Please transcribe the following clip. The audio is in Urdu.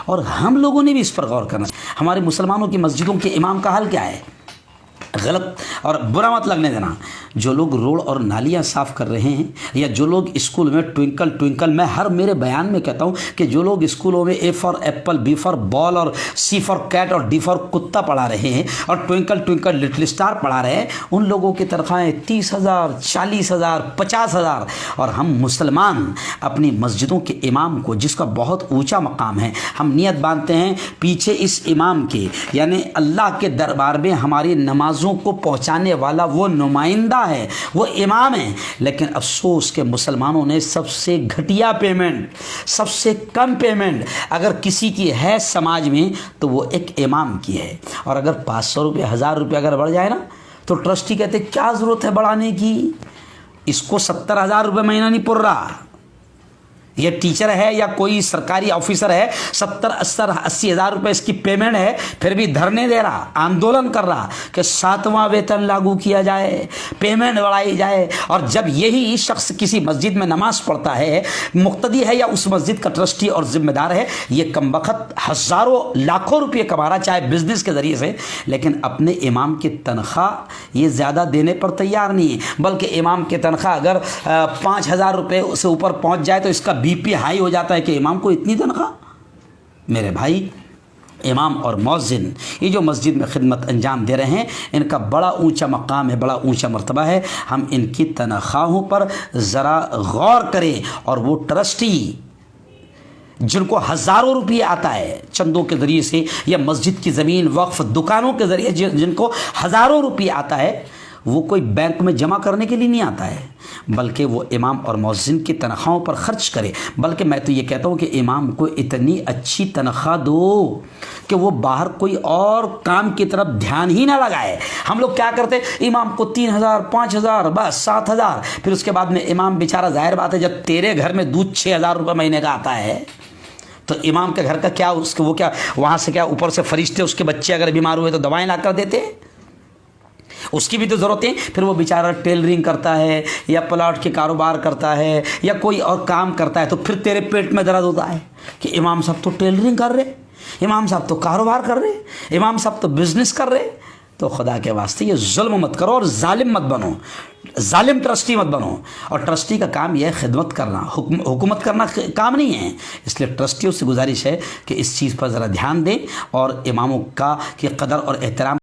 اور ہم لوگوں نے بھی اس پر غور کرنا چاہیے. ہمارے مسلمانوں کی مسجدوں کے امام کا حال کیا ہے؟ غلط اور برا مت لگنے دینا. جو لوگ روڈ اور نالیاں صاف کر رہے ہیں یا جو لوگ اسکول میں ٹوئنکل ٹوئنکل، میں ہر میرے بیان میں کہتا ہوں کہ جو لوگ اسکولوں میں اے فار ایپل، بی فار بال اور سی فار کیٹ اور ڈی فار کتا پڑھا رہے ہیں اور ٹوئنکل ٹوئنکل لٹل اسٹار پڑھا رہے ہیں، ان لوگوں کی تنخواہیں 30,000، 40,000، 50,000. اور ہم مسلمان اپنی مسجدوں کے امام کو، جس کا بہت اونچا مقام ہے، ہم نیت باندھتے ہیں پیچھے اس امام کے، یعنی اللہ کے دربار میں ہماری نمازوں کو پہنچانے والا وہ نمائندہ ہے، وہ امام ہے. لیکن افسوس کہ مسلمانوں نے سب سے گھٹیا پیمنٹ، سب سے کم پیمنٹ اگر کسی کی ہے سماج میں تو وہ ایک امام کی ہے. اور اگر 500 روپے، 1000 روپے اگر بڑھ جائے نا تو ٹرسٹی کہتے کیا ضرورت ہے بڑھانے کی، اس کو 70,000 روپے مہینہ نہیں پڑ رہا. یہ ٹیچر ہے یا کوئی سرکاری آفیسر ہے، 70-80 ہزار روپے اس کی پیمنٹ ہے، پھر بھی دھرنے دے رہا، آندولن کر رہا کہ 7واں ویتن لاگو کیا جائے، پیمنٹ بڑھائی جائے. اور جب یہی شخص کسی مسجد میں نماز پڑھتا ہے، مقتدی ہے یا اس مسجد کا ٹرسٹی اور ذمہ دار ہے، یہ کمبخت ہزاروں لاکھوں روپے کما رہا چاہے بزنس کے ذریعے سے، لیکن اپنے امام کی تنخواہ یہ زیادہ دینے پر تیار نہیں ہے. بلکہ امام کی تنخواہ اگر 5,000 روپے سے اوپر پہنچ جائے تو اس کا بی پی ہائی ہو جاتا ہے کہ امام کو اتنی تنخواہ. میرے بھائی، امام اور مؤذن یہ جو مسجد میں خدمت انجام دے رہے ہیں، ان کا بڑا اونچا مقام ہے، بڑا اونچا مرتبہ ہے. ہم ان کی تنخواہوں پر ذرا غور کریں. اور وہ ٹرسٹی جن کو ہزاروں روپیے آتا ہے چندوں کے ذریعے سے، یا مسجد کی زمین، وقف، دکانوں کے ذریعے جن کو ہزاروں روپیے آتا ہے، وہ کوئی بینک میں جمع کرنے کے لیے نہیں آتا ہے، بلکہ وہ امام اور مؤذن کی تنخواہوں پر خرچ کرے. بلکہ میں تو یہ کہتا ہوں کہ امام کو اتنی اچھی تنخواہ دو کہ وہ باہر کوئی اور کام کی طرف دھیان ہی نہ لگائے. ہم لوگ کیا کرتے، امام کو 3,000، 5,000، بس 7,000. پھر اس کے بعد میں امام بیچارہ، ظاہر بات ہے جب تیرے گھر میں دودھ 6,000 روپے مہینے کا آتا ہے تو امام کے گھر کا کیا، اس کو وہ کیا وہاں سے کیا اوپر سے فرشتے اس کے بچے اگر بیمار ہوئے تو دوائیں لا کر دیتے، اس کی بھی تو ضرورت ہے. پھر وہ بیچارہ ٹیلرنگ کرتا ہے یا پلاٹ کے کاروبار کرتا ہے یا کوئی اور کام کرتا ہے، تو پھر تیرے پیٹ میں درد ہوتا ہے کہ امام صاحب تو ٹیلرنگ کر رہے، امام صاحب تو کاروبار کر رہے، امام صاحب تو بزنس کر رہے. تو خدا کے واسطے یہ ظلم مت کرو اور ظالم مت بنو، ظالم ٹرسٹی مت بنو. اور ٹرسٹی کا کام یہ ہے خدمت کرنا، حکومت کرنا کام نہیں ہے. اس لیے ٹرسٹیوں سے گزارش ہے کہ اس چیز پر ذرا دھیان دیں اور اماموں کی قدر اور احترام